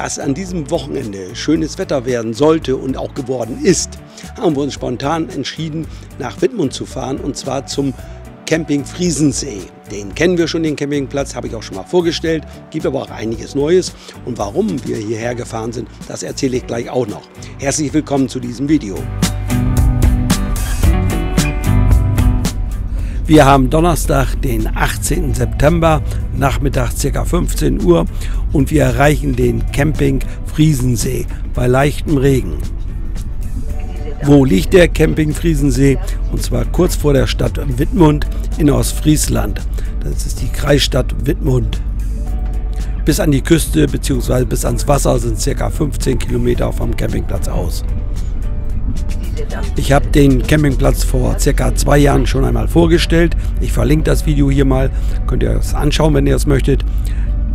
Da es an diesem Wochenende schönes Wetter werden sollte und auch geworden ist, haben wir uns spontan entschieden, nach Wittmund zu fahren, und zwar zum Camping Friesensee. Den kennen wir schon, den Campingplatz, habe ich auch schon mal vorgestellt, gibt aber auch einiges Neues. Und warum wir hierher gefahren sind, das erzähle ich gleich auch noch. Herzlich willkommen zu diesem Video. Wir haben Donnerstag, den 18. September, Nachmittag ca. 15 Uhr, und wir erreichen den Camping Friesensee bei leichtem Regen. Wo liegt der Camping Friesensee? Und zwar kurz vor der Stadt Wittmund in Ostfriesland. Das ist die Kreisstadt Wittmund. Bis an die Küste bzw. bis ans Wasser sind ca. 15 Kilometer vom Campingplatz aus. Ich habe den Campingplatz vor ca. 2 Jahren schon einmal vorgestellt. Ich verlinke das Video hier mal, könnt ihr es anschauen, wenn ihr es möchtet.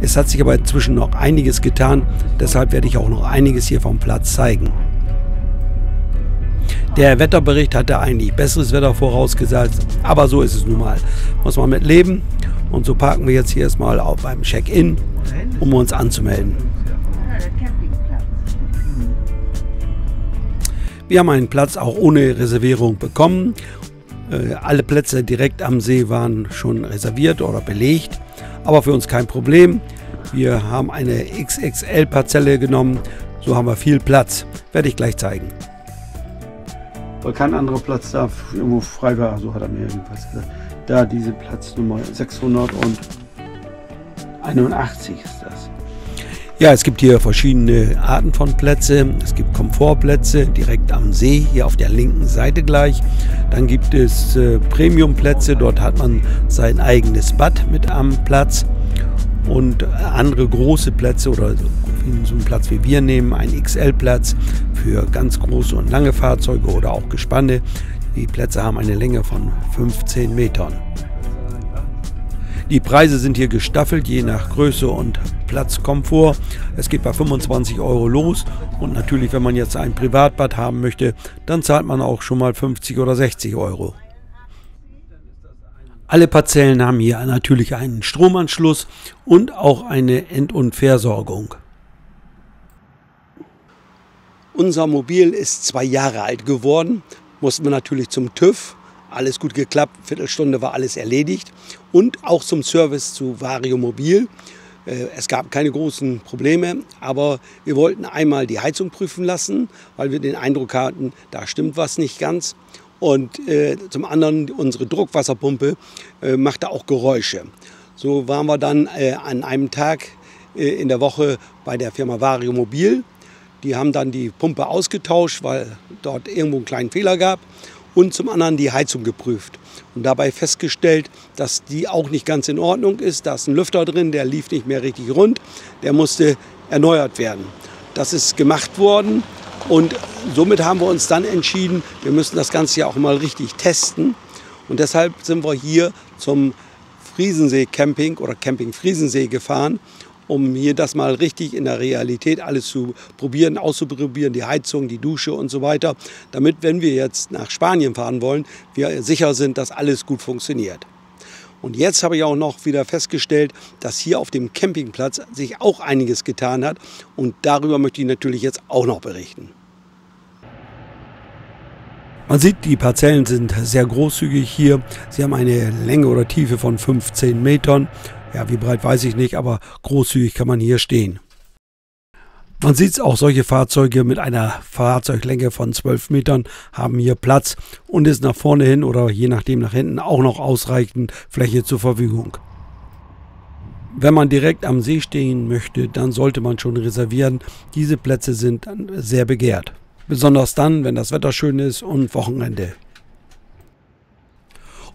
Es hat sich aber inzwischen noch einiges getan, deshalb werde ich auch noch einiges hier vom Platz zeigen. Der Wetterbericht hatte eigentlich besseres Wetter vorausgesagt, aber so ist es nun mal. Muss man mit leben, und so parken wir jetzt hier erstmal beim Check-in, um uns anzumelden. Wir haben einen Platz auch ohne Reservierung bekommen. Alle Plätze direkt am See waren schon reserviert oder belegt, aber für uns kein Problem. Wir haben eine XXL-Parzelle genommen, so haben wir viel Platz. Werde ich gleich zeigen. Weil kein anderer Platz da irgendwo frei war, so hat er mir jedenfalls gesagt. Da diese Platznummer 681 ist das. Ja, es gibt hier verschiedene Arten von Plätzen. Es gibt Komfortplätze direkt am See, hier auf der linken Seite gleich. Dann gibt es Premiumplätze, dort hat man sein eigenes Bad mit am Platz. Und andere große Plätze oder so einen Platz wie wir nehmen, einen XL-Platz für ganz große und lange Fahrzeuge oder auch Gespanne. Die Plätze haben eine Länge von 15 Metern. Die Preise sind hier gestaffelt, je nach Größe und Platzkomfort. Es geht bei 25 Euro los, und natürlich, wenn man jetzt ein Privatbad haben möchte, dann zahlt man auch schon mal 50 oder 60 Euro. Alle Parzellen haben hier natürlich einen Stromanschluss und auch eine End- und Versorgung. Unser Mobil ist 2 Jahre alt geworden, mussten wir natürlich zum TÜV. Alles gut geklappt, Viertelstunde war alles erledigt, und auch zum Service zu Vario Mobil. Es gab keine großen Probleme, aber wir wollten einmal die Heizung prüfen lassen, weil wir den Eindruck hatten, da stimmt was nicht ganz. Und zum anderen, unsere Druckwasserpumpe machte auch Geräusche. So waren wir dann an einem Tag in der Woche bei der Firma Vario Mobil. Die haben dann die Pumpe ausgetauscht, weil dort irgendwo einen kleinen Fehler gab. Und zum anderen die Heizung geprüft und dabei festgestellt, dass die auch nicht ganz in Ordnung ist. Da ist ein Lüfter drin, der lief nicht mehr richtig rund, der musste erneuert werden. Das ist gemacht worden, und somit haben wir uns dann entschieden, wir müssen das Ganze ja auch mal richtig testen, und deshalb sind wir hier zum Friesensee Camping oder Camping Friesensee gefahren, um hier das mal richtig in der Realität alles zu probieren, auszuprobieren, die Heizung, die Dusche und so weiter, damit, wenn wir jetzt nach Spanien fahren wollen, wir sicher sind, dass alles gut funktioniert. Und jetzt habe ich auch noch wieder festgestellt, dass hier auf dem Campingplatz sich auch einiges getan hat, und darüber möchte ich natürlich jetzt auch noch berichten. Man sieht, die Parzellen sind sehr großzügig hier. Sie haben eine Länge oder Tiefe von 15 Metern. Ja, wie breit weiß ich nicht, aber großzügig kann man hier stehen. Man sieht auch, solche Fahrzeuge mit einer Fahrzeuglänge von 12 Metern haben hier Platz und ist nach vorne hin oder je nachdem nach hinten auch noch ausreichend Fläche zur Verfügung. Wenn man direkt am See stehen möchte, dann sollte man schon reservieren. Diese Plätze sind sehr begehrt. Besonders dann, wenn das Wetter schön ist und Wochenende.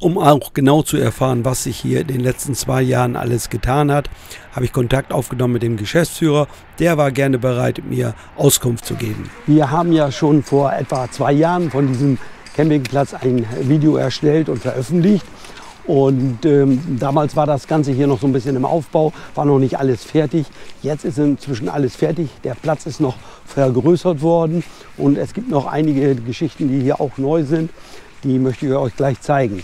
Um auch genau zu erfahren, was sich hier in den letzten 2 Jahren alles getan hat, habe ich Kontakt aufgenommen mit dem Geschäftsführer. Der war gerne bereit, mir Auskunft zu geben. Wir haben ja schon vor etwa 2 Jahren von diesem Campingplatz ein Video erstellt und veröffentlicht. Und damals war das Ganze hier noch so ein bisschen im Aufbau, war noch nicht alles fertig. Jetzt ist inzwischen alles fertig. Der Platz ist noch vergrößert worden, und es gibt noch einige Geschichten, die hier auch neu sind. Die möchte ich euch gleich zeigen.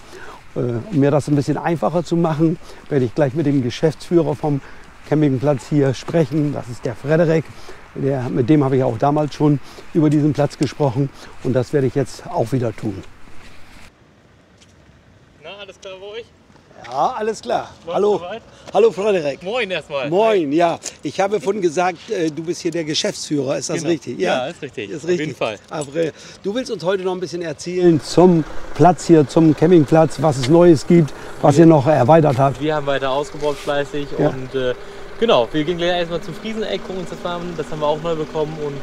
Um mir das ein bisschen einfacher zu machen, werde ich gleich mit dem Geschäftsführer vom Campingplatz hier sprechen. Das ist der Frederik. Mit dem habe ich auch damals schon über diesen Platz gesprochen und das werde ich jetzt auch wieder tun. Na, alles klar bei euch? Ja, alles klar. Läuft Hallo. soweit? Hallo Frederik. Moin erstmal. Moin, ja. Ich habe vorhin gesagt, du bist hier der Geschäftsführer. Ist das Genau. richtig? Ja, ist richtig. Ist Auf richtig. jeden Fall. Aber, du willst uns heute noch ein bisschen erzählen zum Platz hier, zum Campingplatz, was es Neues gibt, was ihr noch erweitert habt. Wir haben weiter ausgebaut fleißig Ja. und genau, wir gehen gleich erstmal zum Frieseneck, gucken uns das mal an. Das haben wir auch neu bekommen und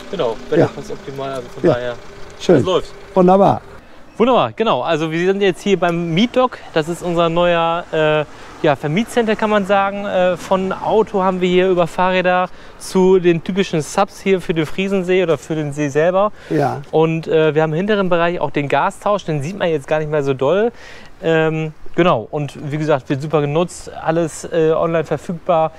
genau, Wetter Ja. passt optimal. Also von Ja. daher, Schön. das läuft. Wunderbar. Wunderbar, genau. Also wir sind jetzt hier beim Mietdock. Das ist unser neuer Vermietcenter, kann man sagen. Von Auto haben wir hier über Fahrräder zu den typischen Subs hier für den Friesensee oder für den See selber. Ja. Und wir haben im hinteren Bereich auch den Gastausch. Den sieht man jetzt gar nicht mehr so doll. Genau, und wie gesagt, wird super genutzt. Alles online verfügbar.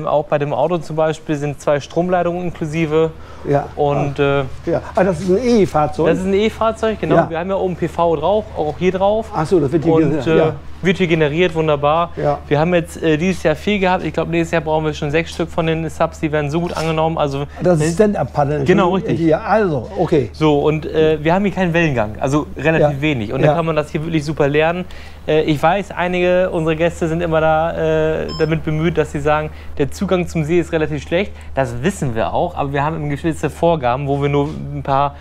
Auch bei dem Auto zum Beispiel sind 2 Stromleitungen inklusive. Ja. Und Ja. Ah, das ist ein E-Fahrzeug. das ist ein E-Fahrzeug, genau. Ja. Wir haben ja oben PV drauf, auch hier drauf. Ach so, das wird hier Und ja. wird hier generiert, wunderbar. Ja. Wir haben jetzt dieses Jahr 4 gehabt. Ich glaube, nächstes Jahr brauchen wir schon 6 Stück von den Subs. Die werden so gut angenommen. Also, Das ist Stand-Up-Paddle. Genau, richtig. Ja, also, okay. so, und wir haben hier keinen Wellengang, also relativ Ja. wenig. Und Ja. da kann man das hier wirklich super lernen. Ich weiß, einige unserer Gäste sind immer damit bemüht, dass sie sagen, der Zugang zum See ist relativ schlecht. Das wissen wir auch, aber wir haben gewisse Vorgaben, wo wir nur ein paar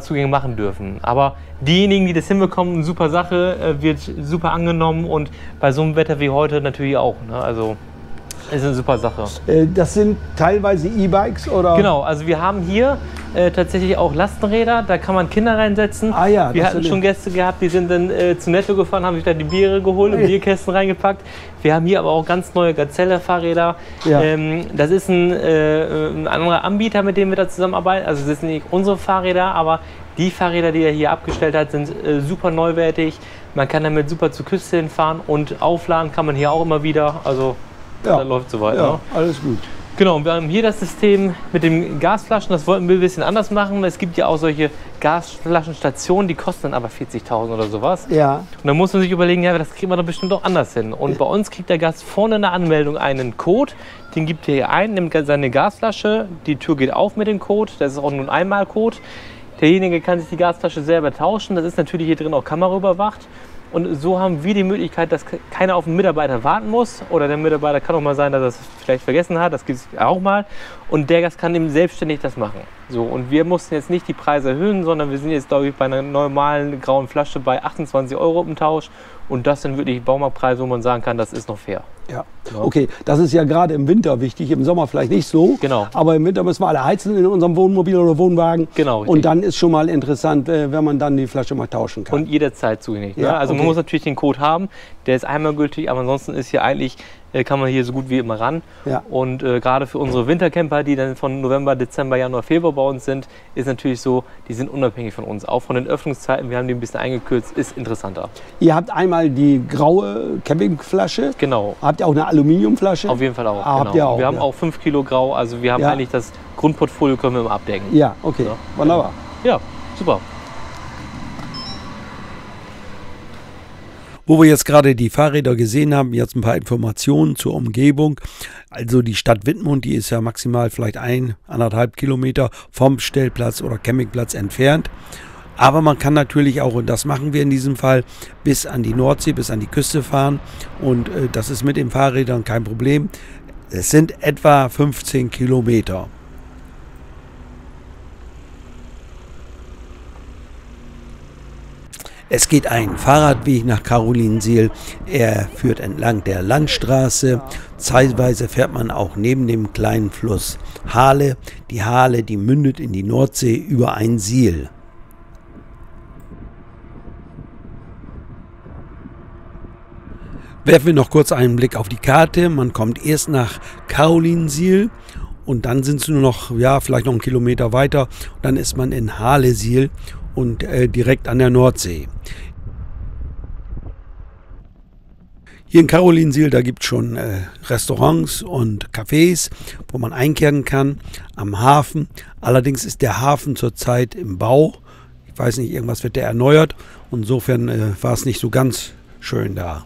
Zugänge machen dürfen. Aber diejenigen, die das hinbekommen, super Sache, wird super angenommen und bei so einem Wetter wie heute natürlich auch. Ne? Also ist eine super Sache. Das sind teilweise E-Bikes oder? Genau, also wir haben hier tatsächlich auch Lastenräder, da kann man Kinder reinsetzen. Ah ja, wir das hatten sind- schon Gäste gehabt, die sind dann zu Netto gefahren, haben sich da die Biere geholt und Bierkästen reingepackt. Wir haben hier aber auch ganz neue Gazelle-Fahrräder. Ja. Das ist ein anderer Anbieter, mit dem wir da zusammenarbeiten. Also das sind nicht unsere Fahrräder, aber die Fahrräder, die er hier abgestellt hat, sind super neuwertig. Man kann damit super zur Küste hinfahren und aufladen kann man hier auch immer wieder. Also Ja. da läuft soweit. Ja, Ne? alles gut. Genau, und wir haben hier das System mit den Gasflaschen, das wollten wir ein bisschen anders machen. Es gibt ja auch solche Gasflaschenstationen, die kosten dann aber 40.000 oder sowas. Ja. Und dann muss man sich überlegen, ja, das kriegen wir doch bestimmt auch anders hin. Und bei uns kriegt der Gast vorne in der Anmeldung einen Code, den gibt er hier ein, nimmt seine Gasflasche, die Tür geht auf mit dem Code, das ist auch nur ein Einmalcode. Derjenige kann sich die Gasflasche selber tauschen, das ist natürlich hier drin auch kameraüberwacht. Und so haben wir die Möglichkeit, dass keiner auf den Mitarbeiter warten muss. Oder der Mitarbeiter kann auch mal sein, dass er es vielleicht vergessen hat. Das gibt es auch mal. Und der Gast kann eben selbstständig das machen. So, und wir mussten jetzt nicht die Preise erhöhen, sondern wir sind jetzt, glaube ich, bei einer normalen grauen Flasche bei 28 € im Tausch. Und das sind wirklich Baumarktpreise, wo man sagen kann, das ist noch fair. Ja. Okay, das ist ja gerade im Winter wichtig, im Sommer vielleicht nicht so. Genau. Aber im Winter müssen wir alle heizen in unserem Wohnmobil oder Wohnwagen. Genau, richtig. Und dann ist schon mal interessant, wenn man dann die Flasche mal tauschen kann. Und jederzeit zugänglich. Ne? Ja, Also man okay. muss natürlich den Code haben, der ist einmal gültig, aber ansonsten ist hier eigentlich, kann man hier so gut wie immer ran. Ja. Und gerade für unsere Wintercamper, die dann von November, Dezember, Januar, Februar bei uns sind, ist natürlich so, die sind unabhängig von uns. Auch von den Öffnungszeiten, wir haben die ein bisschen eingekürzt, ist interessanter. Ihr habt einmal die graue Campingflasche. Genau. Habt ihr auch eine Aluminiumflasche? Auf jeden Fall auch. Ah, Genau. habt ihr auch, wir haben ja. auch 5 Kilo grau, also wir haben Ja. eigentlich das Grundportfolio können wir immer abdecken. Ja, okay. Ja. Wunderbar. Ja, super. Wo wir jetzt gerade die Fahrräder gesehen haben, jetzt ein paar Informationen zur Umgebung. Also die Stadt Wittmund, die ist ja maximal vielleicht 1,5 Kilometer vom Stellplatz oder Campingplatz entfernt. Aber man kann natürlich auch, und das machen wir in diesem Fall, bis an die Nordsee, bis an die Küste fahren. Und das ist mit den Fahrrädern kein Problem. Es sind etwa 15 Kilometer. Es geht ein Fahrradweg nach Carolinsiel. Er führt entlang der Landstraße. Zeitweise fährt man auch neben dem kleinen Fluss Hahle. Die Hahle, die mündet in die Nordsee über ein Siel. Werfen wir noch kurz einen Blick auf die Karte. Man kommt erst nach Carolinsiel und dann sind es nur noch, ja, vielleicht noch einen Kilometer weiter. Und dann ist man in Halesiel und direkt an der Nordsee. Hier in Carolinsiel, da gibt es schon Restaurants und Cafés, wo man einkehren kann am Hafen. Allerdings ist der Hafen zurzeit im Bau. Ich weiß nicht, irgendwas wird der erneuert. Und insofern war es nicht so ganz schön da.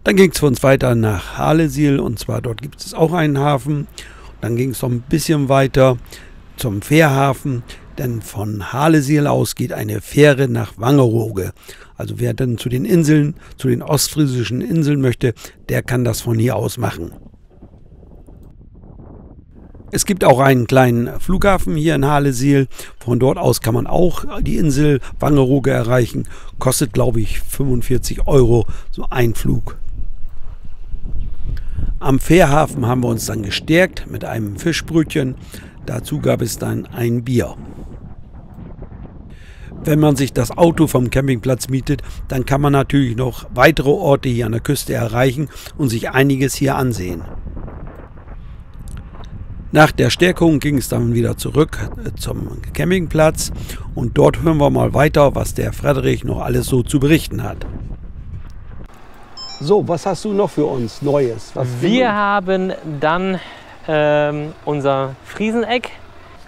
Dann ging es für uns weiter nach Halesiel und zwar dort gibt es auch einen Hafen. Dann ging es noch ein bisschen weiter zum Fährhafen, denn von Halesiel aus geht eine Fähre nach Wangerooge. Also wer dann zu den Inseln, zu den ostfriesischen Inseln möchte, der kann das von hier aus machen. Es gibt auch einen kleinen Flughafen hier in Halesiel. Von dort aus kann man auch die Insel Wangerooge erreichen. Kostet, glaube ich, 45 € so ein Flug. Am Fährhafen haben wir uns dann gestärkt mit einem Fischbrötchen. Dazu gab es dann ein Bier. Wenn man sich das Auto vom Campingplatz mietet, dann kann man natürlich noch weitere Orte hier an der Küste erreichen und sich einiges hier ansehen. Nach der Stärkung ging es dann wieder zurück zum Campingplatz und dort hören wir mal weiter, was der Frederik noch alles so zu berichten hat. So, was hast du noch für uns Neues? Wir haben dann unser Frieseneck.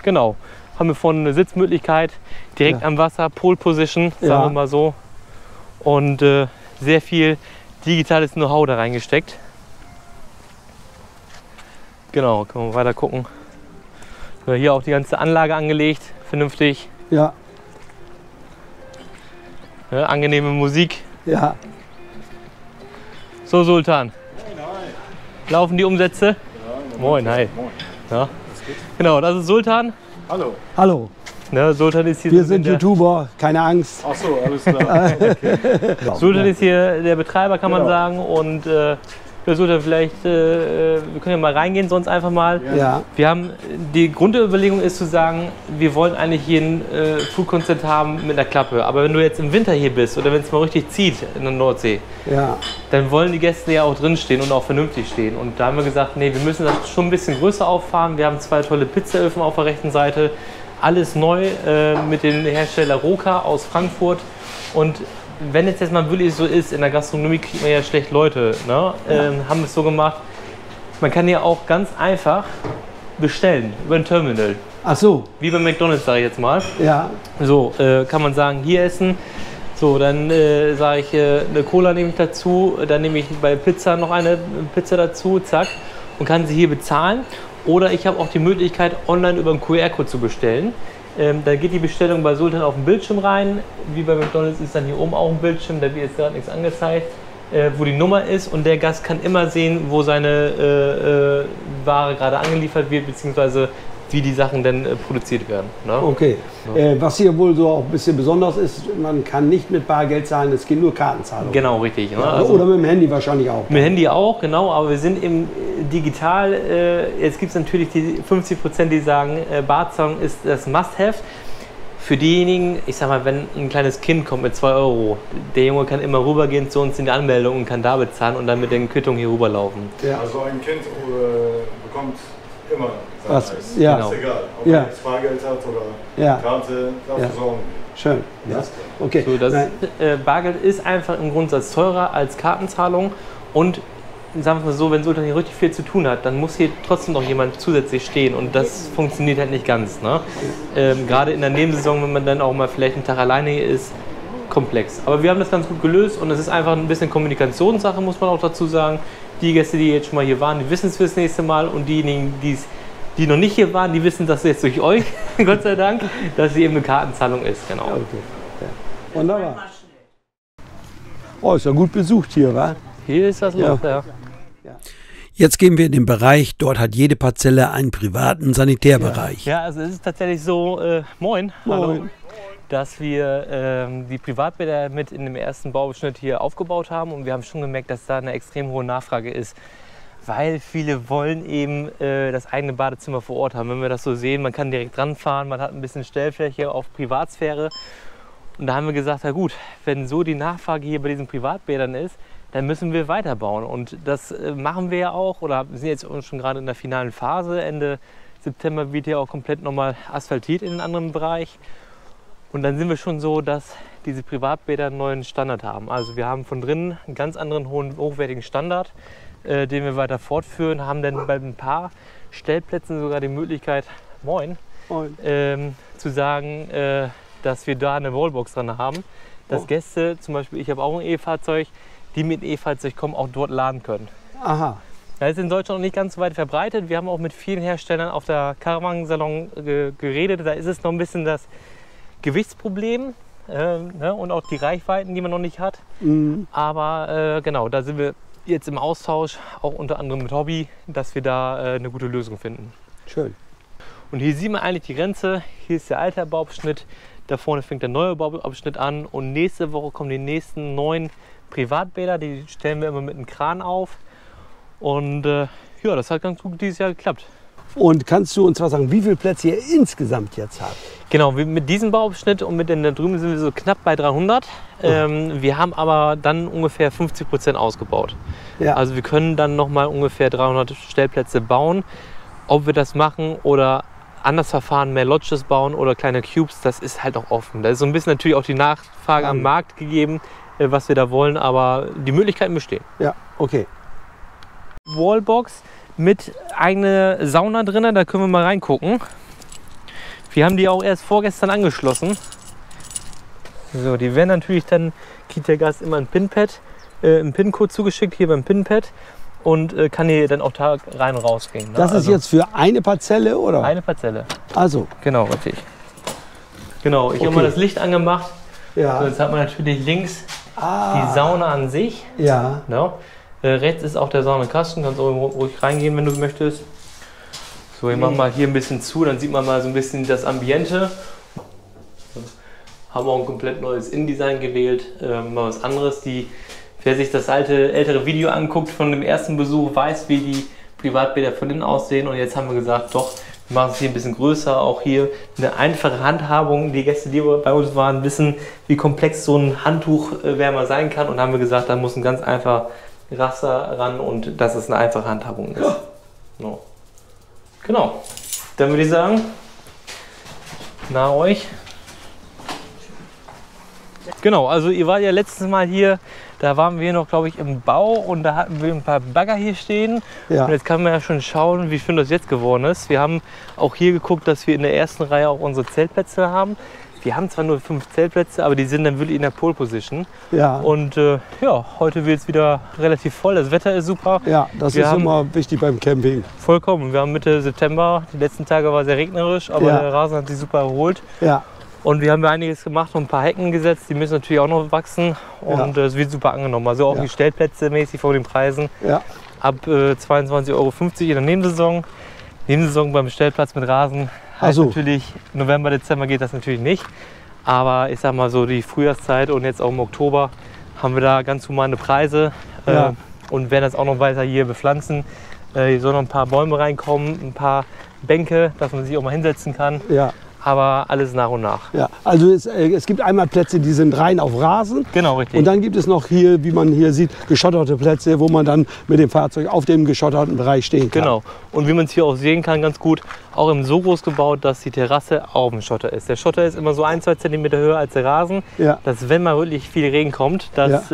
Genau, haben wir vorne eine Sitzmöglichkeit, direkt am Wasser, Pole Position, sagen wir mal so. Und sehr viel digitales Know-how da reingesteckt. Genau, können wir weiter gucken. Hier auch die ganze Anlage angelegt, vernünftig. Ja. Ja, angenehme Musik. Ja. So, Sultan. Moin, hi. Laufen die Umsätze? Ja, moin, hi. Moin. Ja. Genau, das ist Sultan. Hallo. Hallo, Ne, Sultan ist hier. wir sind YouTuber, keine Angst. Ach so, alles klar. Okay. Sultan ist hier der Betreiber, kann man Genau. sagen. Und ja, Sultan, vielleicht, wir können ja mal reingehen, sonst einfach mal. Ja. Wir haben, die Grundüberlegung ist zu sagen, wir wollen eigentlich hier ein Food Concept haben mit einer Klappe. Aber wenn du jetzt im Winter hier bist oder wenn es mal richtig zieht in der Nordsee, Ja. dann wollen die Gäste ja auch drin stehen und auch vernünftig stehen. Und da haben wir gesagt, nee, wir müssen das schon ein bisschen größer auffahren. Wir haben 2 tolle Pizzaöfen auf der rechten Seite. Alles neu mit dem Hersteller Roka aus Frankfurt. Und wenn jetzt mal wirklich so ist, in der Gastronomie kriegt man ja schlecht Leute, ne? Haben wir es so gemacht. Man kann ja auch ganz einfach bestellen über ein Terminal. Ach so, Wie bei McDonald's, sage ich jetzt mal. ja. So, kann man sagen, hier essen. So, dann sage ich, eine Cola nehme ich dazu. Dann nehme ich bei Pizza noch eine Pizza dazu, zack. Und kann sie hier bezahlen. Oder ich habe auch die Möglichkeit, online über einen QR-Code zu bestellen. Da geht die Bestellung bei Sultan auf den Bildschirm rein. Wie bei McDonald's ist dann hier oben auch ein Bildschirm, da wird jetzt gerade nichts angezeigt, wo die Nummer ist. Und der Gast kann immer sehen, wo seine Ware gerade angeliefert wird, beziehungsweise wie die Sachen denn produziert werden. Ne? Okay. Was hier wohl so auch ein bisschen besonders ist, man kann nicht mit Bargeld zahlen, es geht nur Kartenzahlung. Genau, richtig. Ne? Ja, Also oder mit dem Handy wahrscheinlich auch. mit Handy auch, genau, aber wir sind im digital. Jetzt gibt es natürlich die 50%, die sagen, Barzahlung ist das Must-Have. Für diejenigen, ich sag mal, wenn ein kleines Kind kommt mit 2 €, der Junge kann immer rübergehen zu uns in die Anmeldung und kann da bezahlen und dann mit den Quittungen hier rüberlaufen. Ja. Also ein Kind bekommt immer sein Was? Eis. Ja. Ist egal, ob Ja. er jetzt Bargeld hat oder Ja. Karte, dafür Ja. sorgen Schön. Ja. Okay. So, das Nein. Bargeld ist einfach im Grundsatz teurer als Kartenzahlung und sagen wir mal so, wenn Sultan hier richtig viel zu tun hat, dann muss hier trotzdem noch jemand zusätzlich stehen und das funktioniert halt nicht ganz. Ne? Gerade in der Nebensaison, wenn man dann auch mal vielleicht einen Tag alleine hier ist, komplex. Aber wir haben das ganz gut gelöst und es ist einfach ein bisschen Kommunikationssache, muss man auch dazu sagen. Die Gäste, die jetzt schon mal hier waren, die wissen es fürs nächste Mal und diejenigen, die noch nicht hier waren, die wissen das jetzt durch euch, Gott sei Dank, dass sie eben eine Kartenzahlung ist. Genau. Okay. Ja. Wunderbar. Oh, ist ja gut besucht hier, wa? Hier ist das Loch, ja. Jetzt gehen wir in den Bereich, dort hat jede Parzelle einen privaten Sanitärbereich. Ja, also es ist tatsächlich so, moin, hallo, dass wir die Privatbäder mit in dem ersten Bauabschnitt hier aufgebaut haben und wir haben schon gemerkt, dass da eine extrem hohe Nachfrage ist, weil viele wollen eben das eigene Badezimmer vor Ort haben. Wenn wir das so sehen, man kann direkt ranfahren, man hat ein bisschen Stellfläche auf Privatsphäre und da haben wir gesagt, na gut, wenn so die Nachfrage hier bei diesen Privatbädern ist, dann müssen wir weiterbauen. Und das machen wir ja auch, oder wir sind jetzt schon gerade in der finalen Phase. Ende September wird hier auch komplett nochmal asphaltiert in einen anderen Bereich. Und dann sind wir schon so, dass diese Privatbäder einen neuen Standard haben. Also wir haben von drinnen einen ganz anderen hochwertigen Standard, den wir weiter fortführen, haben dann bei ein paar Stellplätzen sogar die Möglichkeit, zu sagen, dass wir da eine Wallbox dran haben. Dass Gäste, zum Beispiel ich habe auch ein E-Fahrzeug, die mit E-Fahrzeug kommen, auch dort laden können. Aha. Das ist in Deutschland noch nicht ganz so weit verbreitet. Wir haben auch mit vielen Herstellern auf der Caravan-Salon geredet. Da ist es noch ein bisschen das Gewichtsproblem ne? Und auch die Reichweiten, die man noch nicht hat. Mhm. Aber genau, da sind wir jetzt im Austausch, auch unter anderem mit Hobby, dass wir da eine gute Lösung finden. Schön. Und hier sieht man eigentlich die Grenze. Hier ist der alte Bauabschnitt. Da vorne fängt der neue Bauabschnitt an. Und nächste Woche kommen die nächsten 9 Privatbäder. Die stellen wir immer mit einem Kran auf. Und ja, das hat ganz gut dieses Jahr geklappt. Und kannst du uns was sagen, wie viele Plätze ihr insgesamt jetzt habt? Genau, mit diesem Bauabschnitt und mit den da drüben sind wir so knapp bei 300. Wir haben aber dann ungefähr 50% ausgebaut. Ja. Also wir können dann noch mal ungefähr 300 Stellplätze bauen. Ob wir das machen oder anders verfahren, mehr Lodges bauen oder kleine Cubes, das ist halt auch offen. Da ist so ein bisschen natürlich auch die Nachfrage am Markt gegeben, was wir da wollen, aber die Möglichkeiten bestehen. Ja, okay. Wallbox mit eigener Sauna drin, da können wir mal reingucken. Wir haben die auch erst vorgestern angeschlossen. So, die werden natürlich dann, kriegt der Gast immer ein Pinpad, einen Pincode zugeschickt hier beim Pinpad und kann hier dann auch Tag rein und rausgehen. Ne? Das ist also jetzt für eine Parzelle, oder? eine Parzelle. Also. Genau, richtig. Genau, ich habe mal das Licht angemacht. Ja. So, jetzt hat man natürlich links die Sauna an sich. Ja. No. Rechts ist auch der Saunenkasten, kannst auch ruhig reingehen, wenn du möchtest. So, ich mache mal hier ein bisschen zu, dann sieht man mal so ein bisschen das Ambiente. Haben auch ein komplett neues InDesign gewählt, mal was anderes. Wer sich das ältere Video anguckt von dem ersten Besuch, weiß, wie die Privatbäder von innen aussehen. Und jetzt haben wir gesagt, doch, wir machen es hier ein bisschen größer. Auch hier eine einfache Handhabung. Die Gäste, die bei uns waren, wissen, wie komplex so ein Handtuchwärmer sein kann. Und haben wir gesagt, da muss ein ganz einfach Raster ran und dass es eine einfache Handhabung ist. Ja. No. Genau. Dann würde ich sagen, nach euch. Genau, also ihr wart ja letztes Mal hier, da waren wir noch, glaube ich, im Bau und da hatten wir ein paar Bagger hier stehen. Ja. Und jetzt kann man ja schon schauen, wie schön das jetzt geworden ist. Wir haben auch hier geguckt, dass wir in der ersten Reihe auch unsere Zeltplätze haben. Wir haben zwar nur 5 Zeltplätze, aber die sind dann wirklich in der Pole Position. Ja. Und ja, heute wird es wieder relativ voll. Das Wetter ist super. Ja, das ist immer wichtig beim Camping. Vollkommen. Wir haben Mitte September, die letzten Tage war sehr regnerisch, aber der Rasen hat sich super erholt. Ja. Und wir haben einiges gemacht und ein paar Hecken gesetzt, die müssen natürlich auch noch wachsen. Und es wird super angenommen. Also auch die Stellplätze mäßig von den Preisen. Ja. Ab 22,50 € in der Nebensaison. Nebensaison beim Stellplatz mit Rasen heißt natürlich, November, Dezember geht das natürlich nicht. Aber ich sag mal so, die Frühjahrszeit und jetzt auch im Oktober haben wir da ganz humane Preise. Und werden das auch noch weiter hier bepflanzen. Hier sollen noch ein paar Bäume reinkommen, ein paar Bänke, dass man sich auch mal hinsetzen kann. Ja. Aber alles nach und nach. Ja, also es gibt einmal Plätze, die sind rein auf Rasen. Genau, richtig. Und dann gibt es noch hier, wie man hier sieht, geschotterte Plätze, wo man dann mit dem Fahrzeug auf dem geschotterten Bereich stehen kann. Genau. Und wie man es hier auch sehen kann, ganz gut, auch im so groß gebaut, dass die Terrasse auf dem Schotter ist. Der Schotter ist immer so 1-2 cm höher als der Rasen, dass wenn mal wirklich viel Regen kommt, dass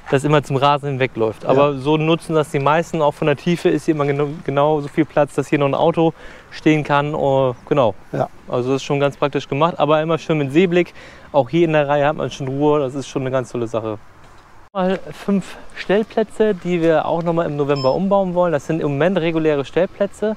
das immer zum Rasen hinwegläuft. Aber so nutzen das die meisten. Auch von der Tiefe ist hier immer genau so viel Platz, dass hier noch ein Auto stehen kann. Genau. Ja. Also das ist schon ganz praktisch gemacht, aber immer schön mit Seeblick. Auch hier in der Reihe hat man schon Ruhe. Das ist schon eine ganz tolle Sache. 5 Stellplätze, die wir auch noch mal im November umbauen wollen. Das sind im Moment reguläre Stellplätze.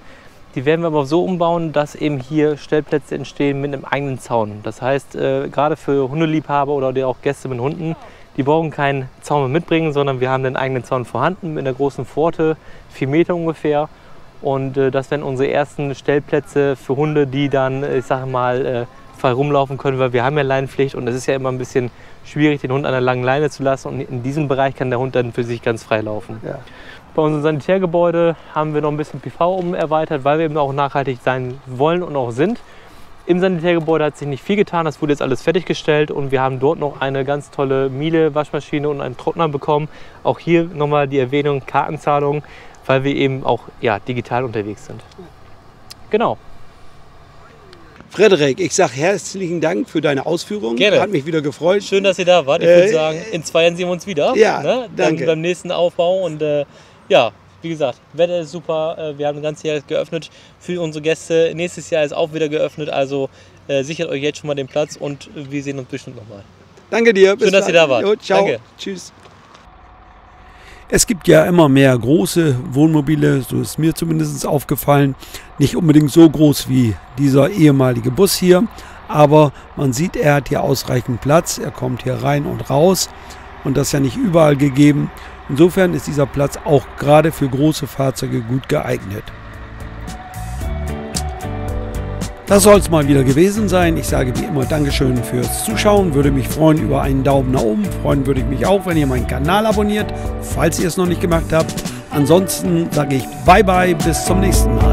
Die werden wir aber so umbauen, dass eben hier Stellplätze entstehen mit einem eigenen Zaun. Das heißt, gerade für Hundeliebhaber oder auch Gäste mit Hunden, die brauchen keinen Zaun mehr mitbringen, sondern wir haben den eigenen Zaun vorhanden mit einer großen Pforte, 4 Meter ungefähr. Und das wären unsere ersten Stellplätze für Hunde, die dann, ich sage mal, frei rumlaufen können, weil wir haben ja Leinenpflicht und es ist ja immer ein bisschen schwierig, den Hund an einer langen Leine zu lassen. Und in diesem Bereich kann der Hund dann für sich ganz frei laufen. Ja. Bei unserem Sanitärgebäude haben wir noch ein bisschen PV erweitert, weil wir eben auch nachhaltig sein wollen und auch sind. Im Sanitärgebäude hat sich nicht viel getan, das wurde jetzt alles fertiggestellt und wir haben dort noch eine ganz tolle Miele-Waschmaschine und einen Trockner bekommen. Auch hier nochmal die Erwähnung Kartenzahlung, weil wir eben auch digital unterwegs sind. Genau. Frederik, ich sage herzlichen Dank für deine Ausführungen. Gerne. Hat mich wieder gefreut. Schön, dass ihr da wart. Ich würde sagen, in 2 Jahren sehen wir uns wieder. Ja, ne? danke. Beim nächsten Aufbau und wie gesagt, Wetter ist super. Wir haben ein ganzes Jahr geöffnet für unsere Gäste. Nächstes Jahr ist auch wieder geöffnet. Also sichert euch jetzt schon mal den Platz und wir sehen uns bestimmt nochmal. Danke dir. Schön, dass ihr da wart. Jo, ciao. Danke. Tschüss. Es gibt ja immer mehr große Wohnmobile, so ist mir zumindest aufgefallen. Nicht unbedingt so groß wie dieser ehemalige Bus hier, aber man sieht, er hat hier ausreichend Platz, er kommt hier rein und raus und das ist ja nicht überall gegeben. Insofern ist dieser Platz auch gerade für große Fahrzeuge gut geeignet. Das soll es mal wieder gewesen sein. Ich sage wie immer Dankeschön fürs Zuschauen. Würde mich freuen über einen Daumen nach oben. Freuen würde ich mich auch, wenn ihr meinen Kanal abonniert, falls ihr es noch nicht gemacht habt. Ansonsten sage ich Bye bye, bis zum nächsten Mal.